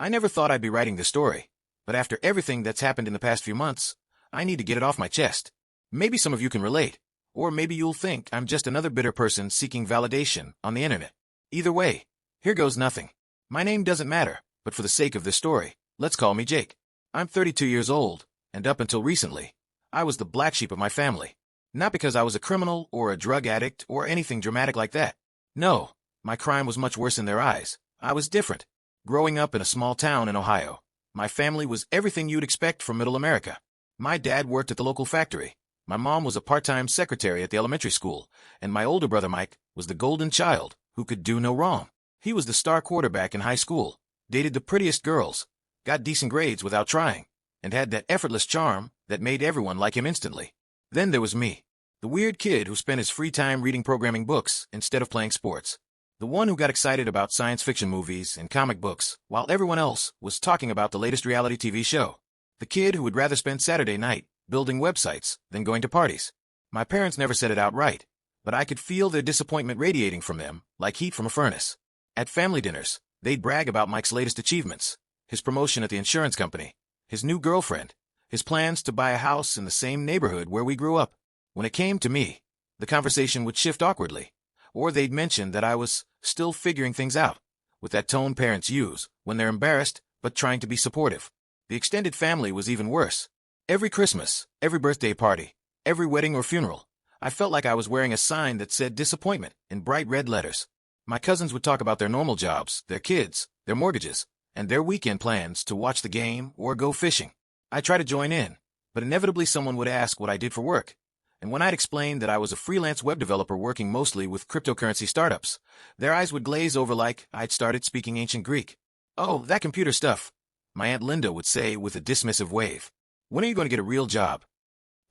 I never thought I'd be writing this story, but after everything that's happened in the past few months, I need to get it off my chest. Maybe some of you can relate, or maybe you'll think I'm just another bitter person seeking validation on the internet. Either way, here goes nothing. My name doesn't matter, but for the sake of this story, let's call me Jake. I'm 32 years old, and up until recently, I was the black sheep of my family. Not because I was a criminal or a drug addict or anything dramatic like that. No, my crime was much worse in their eyes. I was different. Growing up in a small town in Ohio, my family was everything you'd expect from middle America. My dad worked at the local factory. My mom was a part-time secretary at the elementary school, and my older brother Mike was the golden child who could do no wrong. He was the star quarterback in high school, dated the prettiest girls, got decent grades without trying, and had that effortless charm that made everyone like him instantly. Then there was me, the weird kid who spent his free time reading programming books instead of playing sports. The one who got excited about science fiction movies and comic books while everyone else was talking about the latest reality TV show. The kid who would rather spend Saturday night building websites than going to parties. My parents never said it outright, but I could feel their disappointment radiating from them like heat from a furnace. At family dinners, they'd brag about Mike's latest achievements, his promotion at the insurance company, his new girlfriend, his plans to buy a house in the same neighborhood where we grew up. When it came to me, the conversation would shift awkwardly, or they'd mention that I was still figuring things out, with that tone parents use when they're embarrassed but trying to be supportive. The extended family was even worse. Every Christmas, every birthday party, every wedding or funeral, I felt like I was wearing a sign that said disappointment in bright red letters. My cousins would talk about their normal jobs, their kids, their mortgages, and their weekend plans to watch the game or go fishing. I tried to join in, but inevitably someone would ask what I did for work. And when I'd explain that I was a freelance web developer working mostly with cryptocurrency startups, their eyes would glaze over like I'd started speaking ancient Greek. "Oh, that computer stuff," my Aunt Linda would say with a dismissive wave. "When are you going to get a real job?"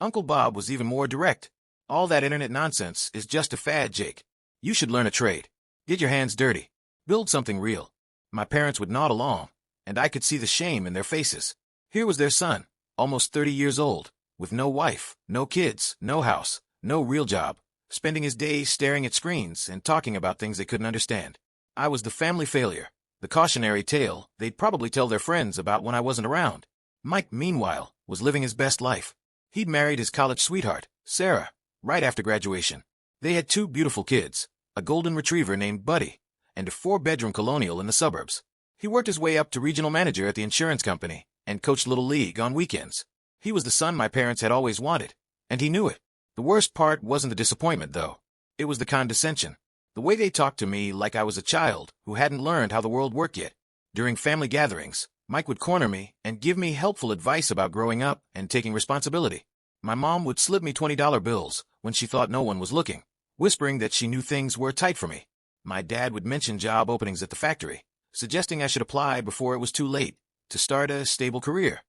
Uncle Bob was even more direct. "All that internet nonsense is just a fad, Jake. You should learn a trade. Get your hands dirty. Build something real." My parents would nod along, and I could see the shame in their faces. Here was their son, almost 30 years old, with no wife, no kids, no house, no real job, spending his days staring at screens and talking about things they couldn't understand. I was the family failure, the cautionary tale they'd probably tell their friends about when I wasn't around. Mike, meanwhile, was living his best life. He'd married his college sweetheart, Sarah, right after graduation. They had 2 beautiful kids, a golden retriever named Buddy, and a 4-bedroom colonial in the suburbs. He worked his way up to regional manager at the insurance company and coached Little League on weekends. He was the son my parents had always wanted, and he knew it. The worst part wasn't the disappointment, though. It was the condescension. The way they talked to me like I was a child who hadn't learned how the world worked yet. During family gatherings, Mike would corner me and give me helpful advice about growing up and taking responsibility. My mom would slip me $20 bills when she thought no one was looking, whispering that she knew things were tight for me. My dad would mention job openings at the factory, suggesting I should apply before it was too late to start a stable career.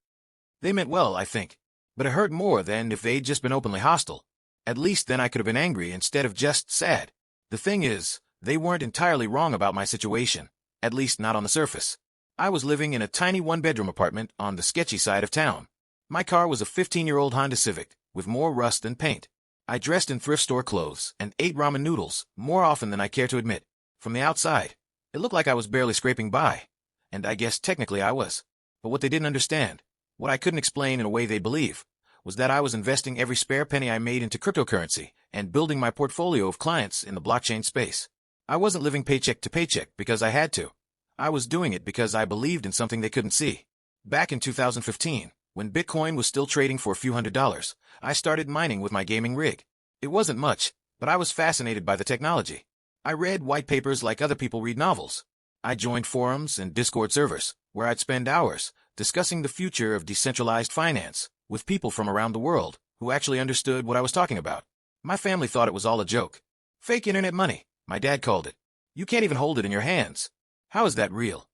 They meant well, I think, but it hurt more than if they'd just been openly hostile. At least then I could have been angry instead of just sad. The thing is, they weren't entirely wrong about my situation, at least not on the surface. I was living in a tiny 1-bedroom apartment on the sketchy side of town. My car was a 15-year-old Honda Civic with more rust than paint. I dressed in thrift store clothes and ate ramen noodles more often than I care to admit. From the outside, it looked like I was barely scraping by, and I guess technically I was. But what they didn't understand, what I couldn't explain in a way they'd believe, was that I was investing every spare penny I made into cryptocurrency and building my portfolio of clients in the blockchain space. I wasn't living paycheck to paycheck because I had to. I was doing it because I believed in something they couldn't see. Back in 2015, when Bitcoin was still trading for a few $100s, I started mining with my gaming rig. It wasn't much, but I was fascinated by the technology. I read white papers like other people read novels. I joined forums and Discord servers, where I'd spend hours discussing the future of decentralized finance with people from around the world who actually understood what I was talking about. My family thought it was all a joke. Fake internet money, my dad called it. You can't even hold it in your hands. How is that real?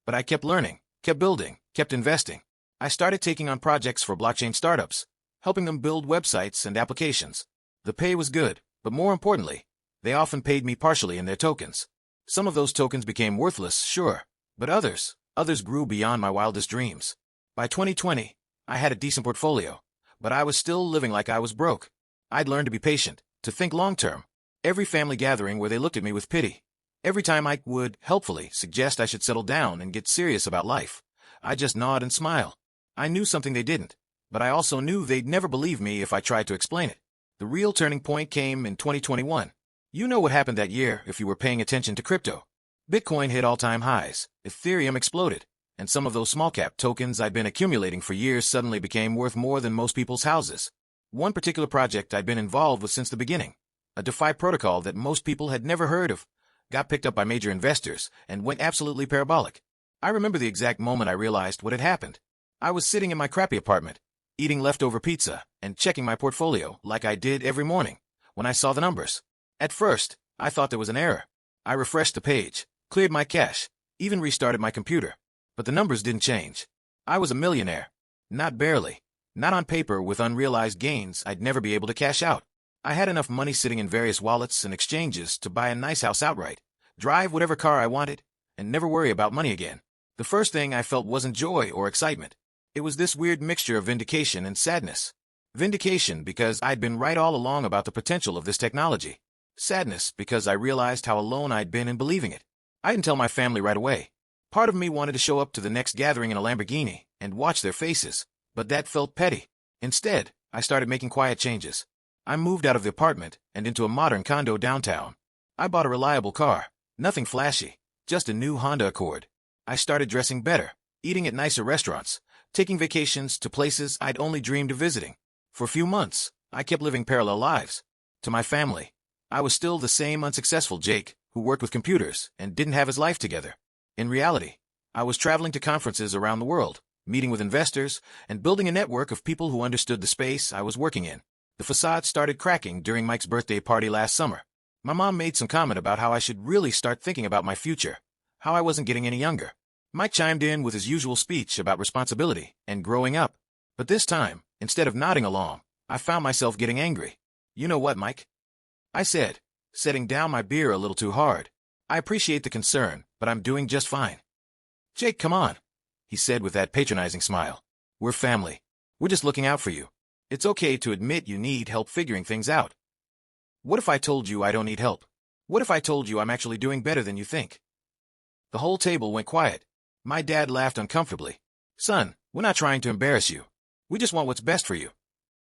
But I kept learning, kept building, kept investing. I started taking on projects for blockchain startups, helping them build websites and applications. The pay was good, but more importantly, they often paid me partially in their tokens. Some of those tokens became worthless, sure, but others grew beyond my wildest dreams. By 2020, I had a decent portfolio, but I was still living like I was broke. I'd learned to be patient, to think long-term. Every family gathering where they looked at me with pity, Every time Mike would, helpfully, suggest I should settle down and get serious about life, I just nod and smile. I knew something they didn't, but I also knew they'd never believe me if I tried to explain it. The real turning point came in 2021. You know what happened that year if you were paying attention to crypto. Bitcoin hit all-time highs, Ethereum exploded, and some of those small-cap tokens I'd been accumulating for years suddenly became worth more than most people's houses. One particular project I'd been involved with since the beginning, a DeFi protocol that most people had never heard of, got picked up by major investors and went absolutely parabolic. I remember the exact moment I realized what had happened. I was sitting in my crappy apartment, eating leftover pizza and checking my portfolio like I did every morning, when I saw the numbers. At first, I thought there was an error. I refreshed the page, cleared my cache, even restarted my computer. But the numbers didn't change. I was a millionaire. Not barely. Not on paper with unrealized gains I'd never be able to cash out. I had enough money sitting in various wallets and exchanges to buy a nice house outright, drive whatever car I wanted, and never worry about money again. The first thing I felt wasn't joy or excitement. It was this weird mixture of vindication and sadness. Vindication because I'd been right all along about the potential of this technology. Sadness because I realized how alone I'd been in believing it. I didn't tell my family right away. Part of me wanted to show up to the next gathering in a Lamborghini and watch their faces, but that felt petty. Instead, I started making quiet changes. I moved out of the apartment and into a modern condo downtown. I bought a reliable car, nothing flashy, just a new Honda Accord. I started dressing better, eating at nicer restaurants, taking vacations to places I'd only dreamed of visiting. For a few months, I kept living parallel lives. To my family, I was still the same unsuccessful Jake who worked with computers and didn't have his life together. In reality, I was traveling to conferences around the world, meeting with investors, and building a network of people who understood the space I was working in. The facade started cracking during Mike's birthday party last summer. My mom made some comment about how I should really start thinking about my future, how I wasn't getting any younger. Mike chimed in with his usual speech about responsibility and growing up. But this time, instead of nodding along, I found myself getting angry. You know what, Mike? I said, setting down my beer a little too hard. I appreciate the concern, but I'm doing just fine. Jake, come on, he said with that patronizing smile. We're family. We're just looking out for you. It's okay to admit you need help figuring things out. What if I told you I don't need help? What if I told you I'm actually doing better than you think? The whole table went quiet. My dad laughed uncomfortably. Son, we're not trying to embarrass you. We just want what's best for you.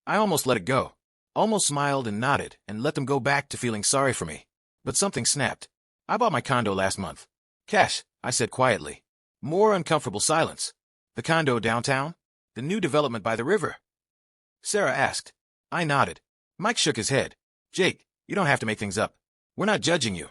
I almost let it go. Almost smiled and nodded and let them go back to feeling sorry for me. But something snapped. I bought my condo last month. Cash, I said quietly. More uncomfortable silence. The condo downtown? The new development by the river? Sarah asked. I nodded. Mike shook his head. Jake, you don't have to make things up. We're not judging you.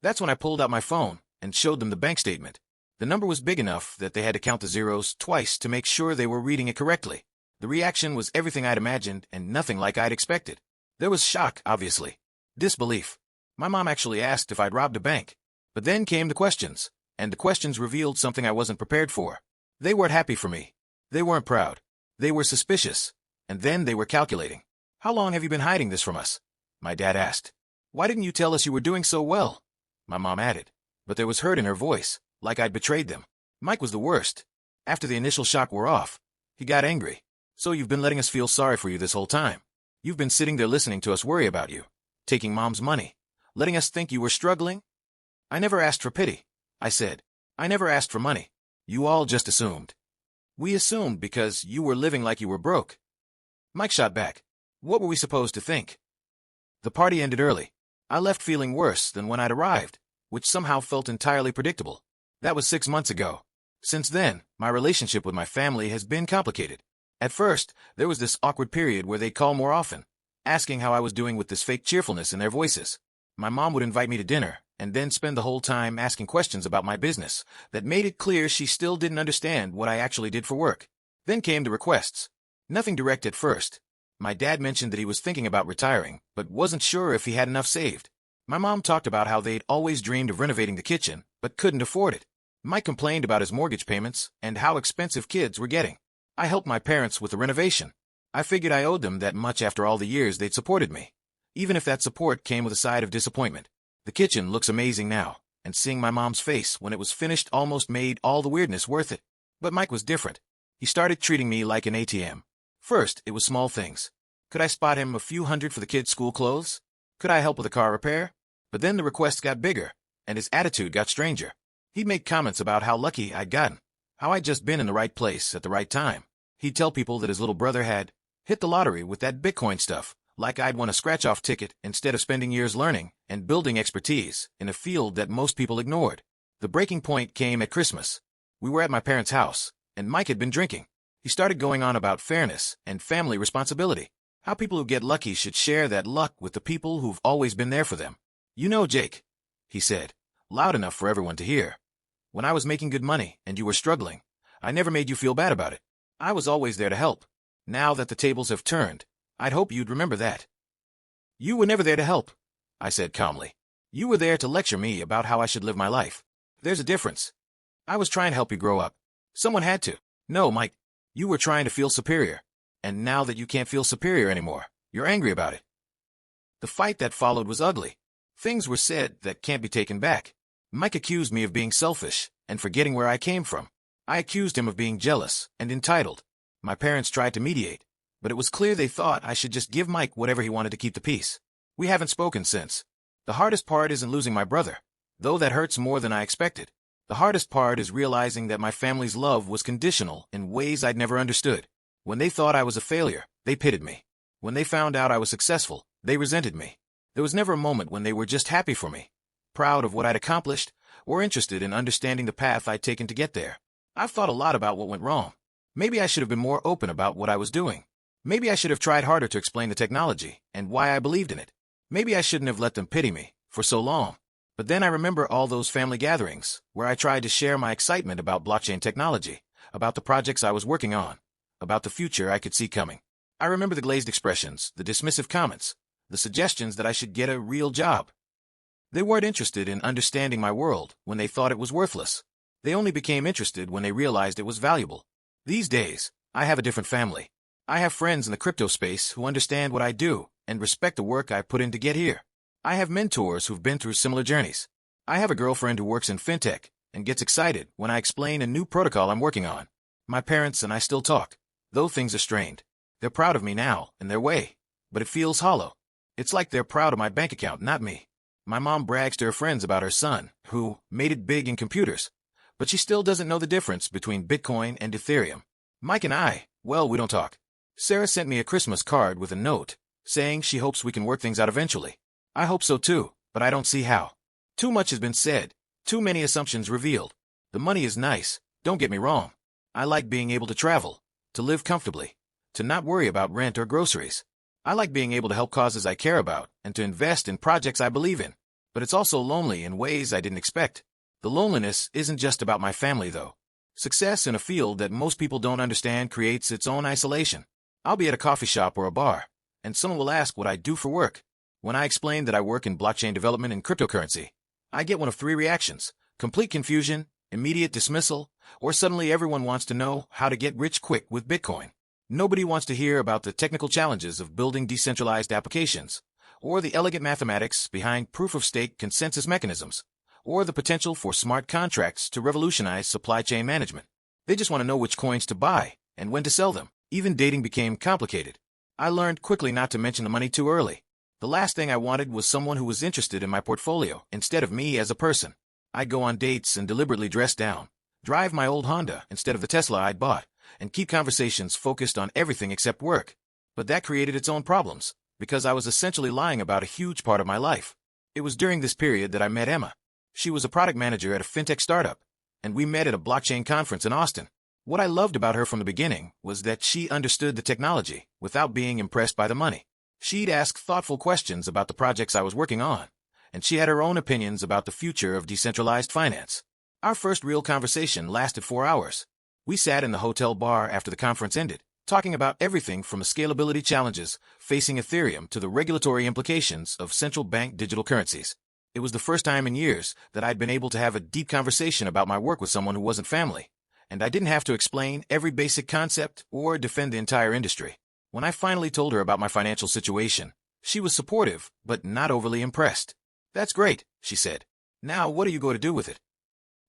That's when I pulled out my phone and showed them the bank statement. The number was big enough that they had to count the zeros twice to make sure they were reading it correctly. The reaction was everything I'd imagined and nothing like I'd expected. There was shock, obviously. Disbelief. My mom actually asked if I'd robbed a bank. But then came the questions, and the questions revealed something I wasn't prepared for. They weren't happy for me. They weren't proud. They were suspicious. And then they were calculating. How long have you been hiding this from us? My dad asked. Why didn't you tell us you were doing so well? My mom added. But there was hurt in her voice, like I'd betrayed them. Mike was the worst. After the initial shock wore off, he got angry. So you've been letting us feel sorry for you this whole time. You've been sitting there listening to us worry about you, taking mom's money, letting us think you were struggling? I never asked for pity, I said. I never asked for money. You all just assumed. We assumed because you were living like you were broke. Mike shot back. What were we supposed to think? The party ended early. I left feeling worse than when I'd arrived, which somehow felt entirely predictable. That was 6 months ago. Since then, my relationship with my family has been complicated. At first, there was this awkward period where they'd call more often, asking how I was doing with this fake cheerfulness in their voices. My mom would invite me to dinner, and then spend the whole time asking questions about my business that made it clear she still didn't understand what I actually did for work. Then came the requests. Nothing direct at first. My dad mentioned that he was thinking about retiring, but wasn't sure if he had enough saved. My mom talked about how they'd always dreamed of renovating the kitchen, but couldn't afford it. Mike complained about his mortgage payments and how expensive kids were getting. I helped my parents with the renovation. I figured I owed them that much after all the years they'd supported me, even if that support came with a side of disappointment. The kitchen looks amazing now, and seeing my mom's face when it was finished almost made all the weirdness worth it. But Mike was different. He started treating me like an ATM. First, it was small things. Could I spot him a few hundred for the kids' school clothes? Could I help with a car repair? But then the requests got bigger, and his attitude got stranger. He'd make comments about how lucky I'd gotten, how I'd just been in the right place at the right time. He'd tell people that his little brother had hit the lottery with that Bitcoin stuff, like I'd won a scratch-off ticket instead of spending years learning and building expertise in a field that most people ignored. The breaking point came at Christmas. We were at my parents' house, and Mike had been drinking. He started going on about fairness and family responsibility, how people who get lucky should share that luck with the people who've always been there for them. "You know, Jake," he said, loud enough for everyone to hear, "when I was making good money and you were struggling, I never made you feel bad about it. I was always there to help. Now that the tables have turned, I'd hope you'd remember that." "You were never there to help," I said calmly. "You were there to lecture me about how I should live my life. There's a difference. I was trying to help you grow up. Someone had to." "No, Mike, you were trying to feel superior. And now that you can't feel superior anymore, you're angry about it." The fight that followed was ugly. Things were said that can't be taken back. Mike accused me of being selfish and forgetting where I came from. I accused him of being jealous and entitled. My parents tried to mediate, but it was clear they thought I should just give Mike whatever he wanted to keep the peace. We haven't spoken since. The hardest part isn't losing my brother, though that hurts more than I expected. The hardest part is realizing that my family's love was conditional in ways I'd never understood. When they thought I was a failure, they pitied me. When they found out I was successful, they resented me. There was never a moment when they were just happy for me, proud of what I'd accomplished, or interested in understanding the path I'd taken to get there. I've thought a lot about what went wrong. Maybe I should have been more open about what I was doing. Maybe I should have tried harder to explain the technology and why I believed in it. Maybe I shouldn't have let them pity me for so long. But then I remember all those family gatherings where I tried to share my excitement about blockchain technology, about the projects I was working on, about the future I could see coming. I remember the glazed expressions, the dismissive comments, the suggestions that I should get a real job. They weren't interested in understanding my world when they thought it was worthless. They only became interested when they realized it was valuable. These days, I have a different family. I have friends in the crypto space who understand what I do and respect the work I put in to get here. I have mentors who've been through similar journeys. I have a girlfriend who works in fintech and gets excited when I explain a new protocol I'm working on. My parents and I still talk, though things are strained. They're proud of me now, in their way, but it feels hollow. It's like they're proud of my bank account, not me. My mom brags to her friends about her son, who made it big in computers, but she still doesn't know the difference between Bitcoin and Ethereum. Mike and I, well, we don't talk. Sarah sent me a Christmas card with a note, saying she hopes we can work things out eventually. I hope so too, but I don't see how. Too much has been said, too many assumptions revealed. The money is nice, don't get me wrong. I like being able to travel, to live comfortably, to not worry about rent or groceries. I like being able to help causes I care about and to invest in projects I believe in. But it's also lonely in ways I didn't expect. The loneliness isn't just about my family, though. Success in a field that most people don't understand creates its own isolation. I'll be at a coffee shop or a bar, and someone will ask what I do for work. When I explain that I work in blockchain development and cryptocurrency, I get one of three reactions: complete confusion, immediate dismissal, or suddenly everyone wants to know how to get rich quick with Bitcoin. Nobody wants to hear about the technical challenges of building decentralized applications, or the elegant mathematics behind proof-of-stake consensus mechanisms, or the potential for smart contracts to revolutionize supply chain management. They just want to know which coins to buy and when to sell them. Even dating became complicated. I learned quickly not to mention the money too early. The last thing I wanted was someone who was interested in my portfolio instead of me as a person. I'd go on dates and deliberately dress down, drive my old Honda instead of the Tesla I'd bought, and keep conversations focused on everything except work. But that created its own problems, because I was essentially lying about a huge part of my life. It was during this period that I met Emma. She was a product manager at a fintech startup, and we met at a blockchain conference in Austin. What I loved about her from the beginning was that she understood the technology without being impressed by the money. She'd ask thoughtful questions about the projects I was working on, and she had her own opinions about the future of decentralized finance. Our first real conversation lasted 4 hours. We sat in the hotel bar after the conference ended, talking about everything from the scalability challenges facing Ethereum to the regulatory implications of central bank digital currencies. It was the first time in years that I'd been able to have a deep conversation about my work with someone who wasn't family, and I didn't have to explain every basic concept or defend the entire industry. When I finally told her about my financial situation, she was supportive, but not overly impressed. "That's great," she said. "Now what are you going to do with it?"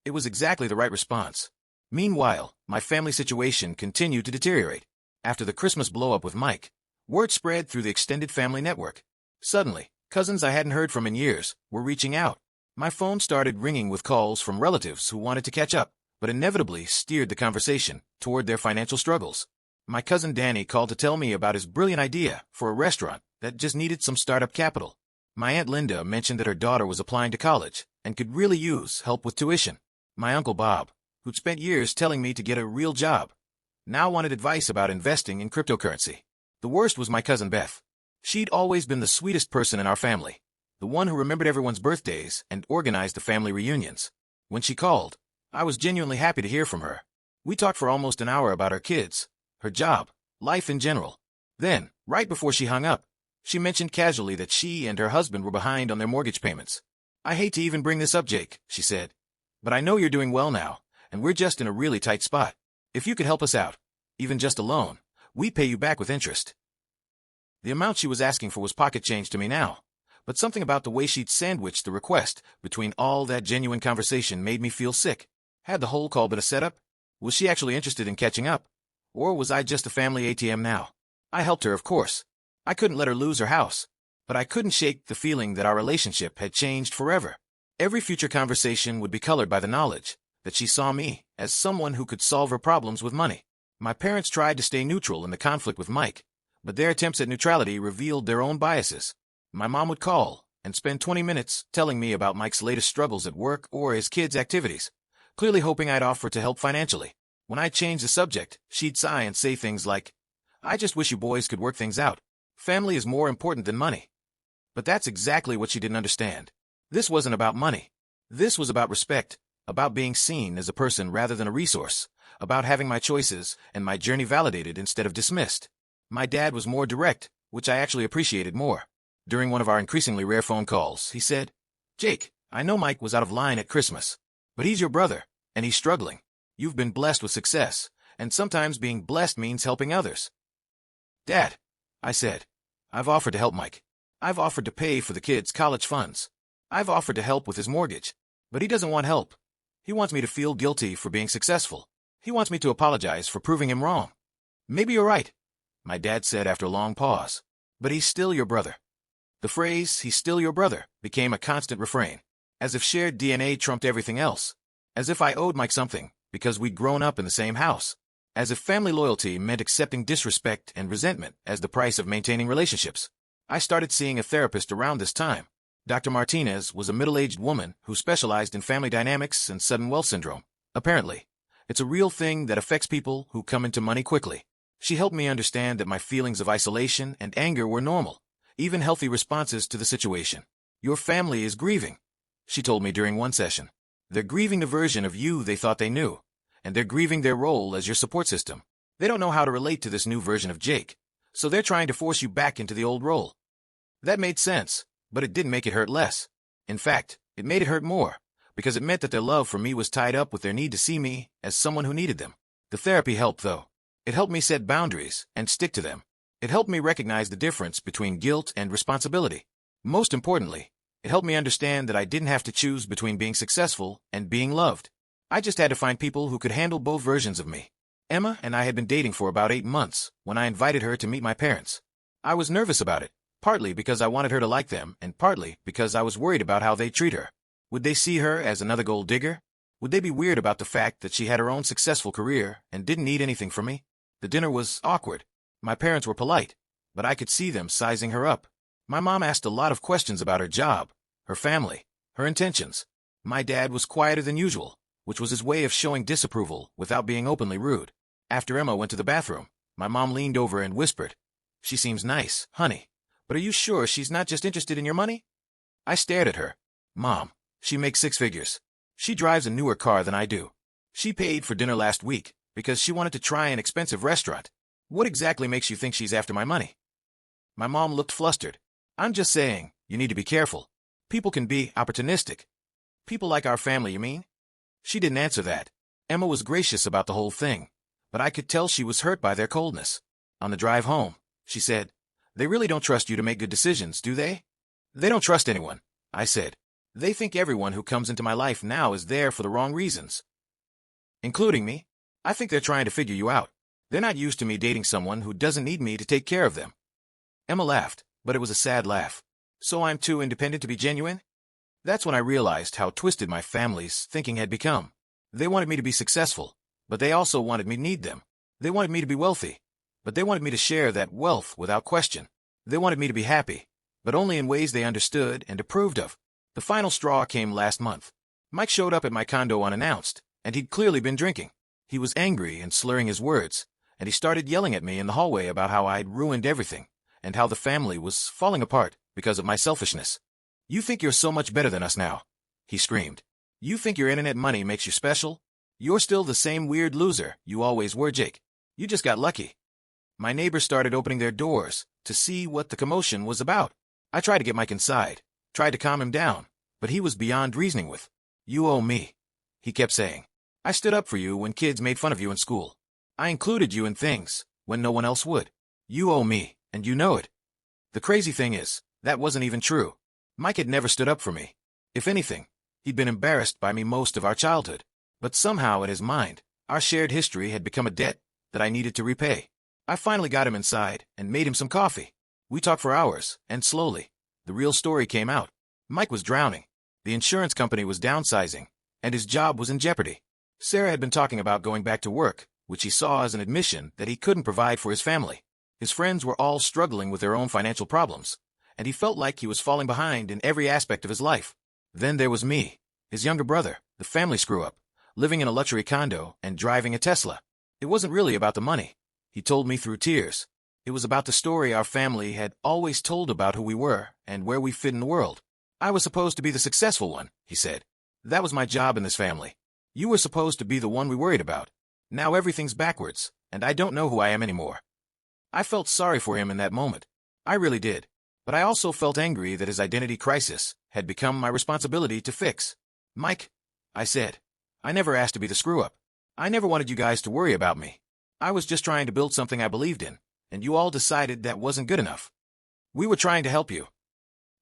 It was exactly the right response. Meanwhile, my family situation continued to deteriorate. After the Christmas blow-up with Mike, word spread through the extended family network. Suddenly, cousins I hadn't heard from in years were reaching out. My phone started ringing with calls from relatives who wanted to catch up, but inevitably steered the conversation toward their financial struggles. My cousin Danny called to tell me about his brilliant idea for a restaurant that just needed some startup capital. My Aunt Linda mentioned that her daughter was applying to college and could really use help with tuition. My Uncle Bob, who'd spent years telling me to get a real job, now wanted advice about investing in cryptocurrency. The worst was my cousin Beth. She'd always been the sweetest person in our family, the one who remembered everyone's birthdays and organized the family reunions. When she called, I was genuinely happy to hear from her. We talked for almost an hour about her kids, her job, life in general. Then, right before she hung up, she mentioned casually that she and her husband were behind on their mortgage payments. "I hate to even bring this up, Jake," she said, "but I know you're doing well now, and we're just in a really tight spot. If you could help us out, even just a loan, we pay you back with interest." The amount she was asking for was pocket change to me now, but something about the way she'd sandwiched the request between all that genuine conversation made me feel sick. Had the whole call been a setup? Was she actually interested in catching up? Or was I just a family ATM now? I helped her, of course. I couldn't let her lose her house, but I couldn't shake the feeling that our relationship had changed forever. Every future conversation would be colored by the knowledge that she saw me as someone who could solve her problems with money. My parents tried to stay neutral in the conflict with Mike, but their attempts at neutrality revealed their own biases. My mom would call and spend 20 minutes telling me about Mike's latest struggles at work or his kids' activities, clearly hoping I'd offer to help financially. When I changed the subject, she'd sigh and say things like, "I just wish you boys could work things out. Family is more important than money." But that's exactly what she didn't understand. This wasn't about money. This was about respect, about being seen as a person rather than a resource, about having my choices and my journey validated instead of dismissed. My dad was more direct, which I actually appreciated more. During one of our increasingly rare phone calls, he said, "Jake, I know Mike was out of line at Christmas, but he's your brother, and he's struggling. You've been blessed with success, and sometimes being blessed means helping others." "Dad," I said, "I've offered to help Mike. I've offered to pay for the kids' college funds. I've offered to help with his mortgage, but he doesn't want help. He wants me to feel guilty for being successful. He wants me to apologize for proving him wrong." "Maybe you're right," my dad said after a long pause, "but he's still your brother." The phrase, "he's still your brother," became a constant refrain, as if shared DNA trumped everything else, as if I owed Mike something because we'd grown up in the same house, as if family loyalty meant accepting disrespect and resentment as the price of maintaining relationships. I started seeing a therapist around this time. Dr. Martinez was a middle-aged woman who specialized in family dynamics and sudden wealth syndrome. Apparently, it's a real thing that affects people who come into money quickly. She helped me understand that my feelings of isolation and anger were normal, even healthy responses to the situation. "Your family is grieving," she told me during one session. "They're grieving the version of you they thought they knew, and they're grieving their role as your support system. They don't know how to relate to this new version of Jake, so they're trying to force you back into the old role." That made sense, but it didn't make it hurt less. In fact, it made it hurt more, because it meant that their love for me was tied up with their need to see me as someone who needed them. The therapy helped, though. It helped me set boundaries and stick to them. It helped me recognize the difference between guilt and responsibility. Most importantly, it helped me understand that I didn't have to choose between being successful and being loved. I just had to find people who could handle both versions of me. Emma and I had been dating for about 8 months when I invited her to meet my parents. I was nervous about it, partly because I wanted her to like them and partly because I was worried about how they'd treat her. Would they see her as another gold digger? Would they be weird about the fact that she had her own successful career and didn't need anything from me? The dinner was awkward. My parents were polite, but I could see them sizing her up. My mom asked a lot of questions about her job, her family, her intentions. My dad was quieter than usual, which was his way of showing disapproval without being openly rude. After Emma went to the bathroom, my mom leaned over and whispered, "She seems nice, honey, but are you sure she's not just interested in your money?" I stared at her. "Mom, she makes 6 figures. She drives a newer car than I do. She paid for dinner last week because she wanted to try an expensive restaurant. What exactly makes you think she's after my money?" My mom looked flustered. "I'm just saying, you need to be careful. People can be opportunistic." "People like our family, you mean?" She didn't answer that. Emma was gracious about the whole thing, but I could tell she was hurt by their coldness. On the drive home, she said, "They really don't trust you to make good decisions, do they?" "They don't trust anyone," I said. "They think everyone who comes into my life now is there for the wrong reasons. Including me. I think they're trying to figure you out. They're not used to me dating someone who doesn't need me to take care of them." Emma laughed, but it was a sad laugh. "So I'm too independent to be genuine?" That's when I realized how twisted my family's thinking had become. They wanted me to be successful, but they also wanted me to need them. They wanted me to be wealthy, but they wanted me to share that wealth without question. They wanted me to be happy, but only in ways they understood and approved of. The final straw came last month. Mike showed up at my condo unannounced, and he'd clearly been drinking. He was angry and slurring his words, and he started yelling at me in the hallway about how I'd ruined everything, and how the family was falling apart because of my selfishness. "You think you're so much better than us now," he screamed. "You think your internet money makes you special? You're still the same weird loser you always were, Jake. You just got lucky." My neighbors started opening their doors to see what the commotion was about. I tried to get Mike inside, tried to calm him down, but he was beyond reasoning with. "You owe me," he kept saying. "I stood up for you when kids made fun of you in school. I included you in things when no one else would. You owe me, and you know it." The crazy thing is, that wasn't even true. Mike had never stood up for me. If anything, he'd been embarrassed by me most of our childhood. But somehow in his mind, our shared history had become a debt that I needed to repay. I finally got him inside and made him some coffee. We talked for hours, and slowly, the real story came out. Mike was drowning. The insurance company was downsizing, and his job was in jeopardy. Sarah had been talking about going back to work, which he saw as an admission that he couldn't provide for his family. His friends were all struggling with their own financial problems, and he felt like he was falling behind in every aspect of his life. Then there was me, his younger brother, the family screw-up, living in a luxury condo and driving a Tesla. It wasn't really about the money, he told me through tears. It was about the story our family had always told about who we were and where we fit in the world. "I was supposed to be the successful one," he said. "That was my job in this family. You were supposed to be the one we worried about. Now everything's backwards, and I don't know who I am anymore." I felt sorry for him in that moment. I really did. But I also felt angry that his identity crisis had become my responsibility to fix. "Mike," I said, "I never asked to be the screw-up. I never wanted you guys to worry about me. I was just trying to build something I believed in, and you all decided that wasn't good enough. We were trying to help you."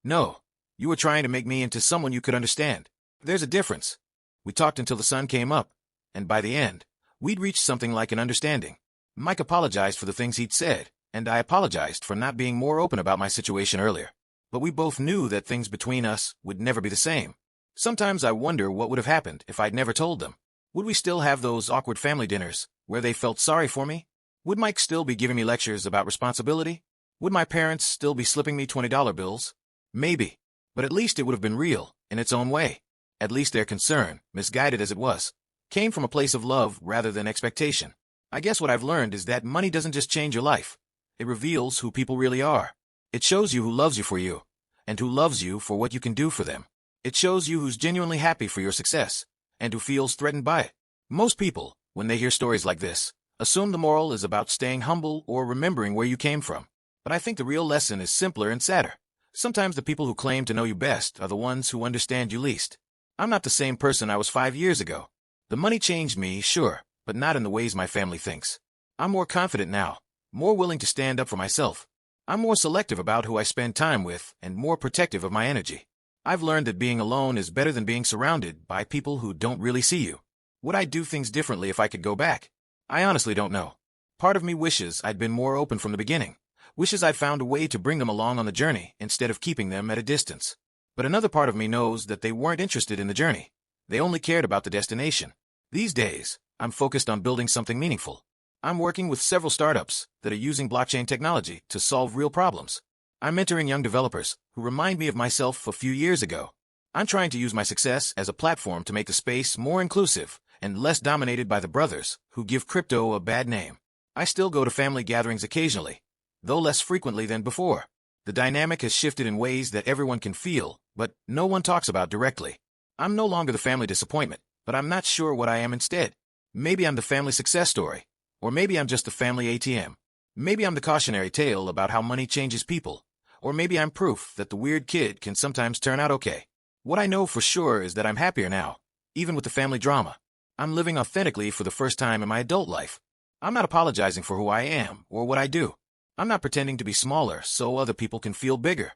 "No, you were trying to make me into someone you could understand. There's a difference." We talked until the sun came up, and by the end, we'd reached something like an understanding. Mike apologized for the things he'd said, and I apologized for not being more open about my situation earlier. But we both knew that things between us would never be the same. Sometimes I wonder what would have happened if I'd never told them. Would we still have those awkward family dinners where they felt sorry for me? Would Mike still be giving me lectures about responsibility? Would my parents still be slipping me $20 bills? Maybe. But at least it would have been real, in its own way. At least their concern, misguided as it was, came from a place of love rather than expectation. I guess what I've learned is that money doesn't just change your life. It reveals who people really are. It shows you who loves you for you, and who loves you for what you can do for them. It shows you who's genuinely happy for your success, and who feels threatened by it. Most people, when they hear stories like this, assume the moral is about staying humble or remembering where you came from. But I think the real lesson is simpler and sadder. Sometimes the people who claim to know you best are the ones who understand you least. I'm not the same person I was 5 years ago. The money changed me, sure, but not in the ways my family thinks. I'm more confident now, more willing to stand up for myself. I'm more selective about who I spend time with and more protective of my energy. I've learned that being alone is better than being surrounded by people who don't really see you. Would I do things differently if I could go back? I honestly don't know. Part of me wishes I'd been more open from the beginning, wishes I'd found a way to bring them along on the journey instead of keeping them at a distance. But another part of me knows that they weren't interested in the journey. They only cared about the destination. These days, I'm focused on building something meaningful. I'm working with several startups that are using blockchain technology to solve real problems. I'm mentoring young developers who remind me of myself a few years ago. I'm trying to use my success as a platform to make the space more inclusive and less dominated by the brothers who give crypto a bad name. I still go to family gatherings occasionally, though less frequently than before. The dynamic has shifted in ways that everyone can feel, but no one talks about directly. I'm no longer the family disappointment, but I'm not sure what I am instead. Maybe I'm the family success story, or maybe I'm just the family ATM. Maybe I'm the cautionary tale about how money changes people, or maybe I'm proof that the weird kid can sometimes turn out okay. What I know for sure is that I'm happier now, even with the family drama. I'm living authentically for the first time in my adult life. I'm not apologizing for who I am or what I do. I'm not pretending to be smaller so other people can feel bigger.